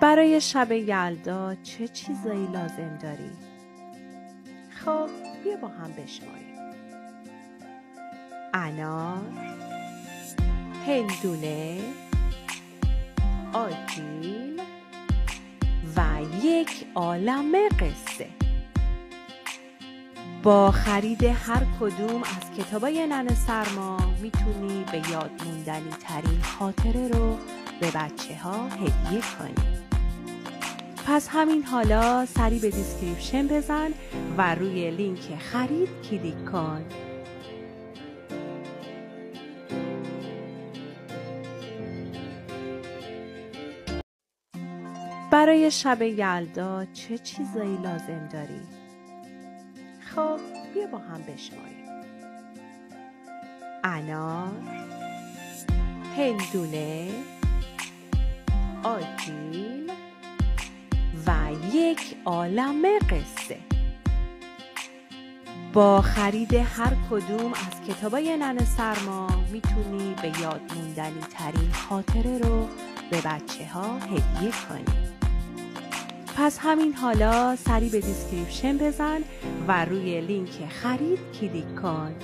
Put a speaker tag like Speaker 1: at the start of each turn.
Speaker 1: برای شب یلدا چه چیزایی لازم داری؟ خب بیا با هم بشماریم. انار، هندونه، آجیل و یک عالمه قصه. با خرید هر کدوم از کتابای ننه سرما میتونی به یاد موندنی ترین خاطره رو به بچه‌ها هدیه کنی. پس همین حالا سری به دیسکریپشن بزن و روی لینک خرید کلیک کن. برای شب یلدا چه چیزایی لازم داری؟ خب بیا با هم بشماریم. انار، هندونه، آجیل و یک عالمه قصه. با خرید هر کدوم از کتابای ننه سرما میتونی به یاد موندنی ترین خاطره رو به بچه‌ها هدیه کنی. پس همین حالا سری به دیسکریپشن بزن و روی لینک خرید کلیک کن.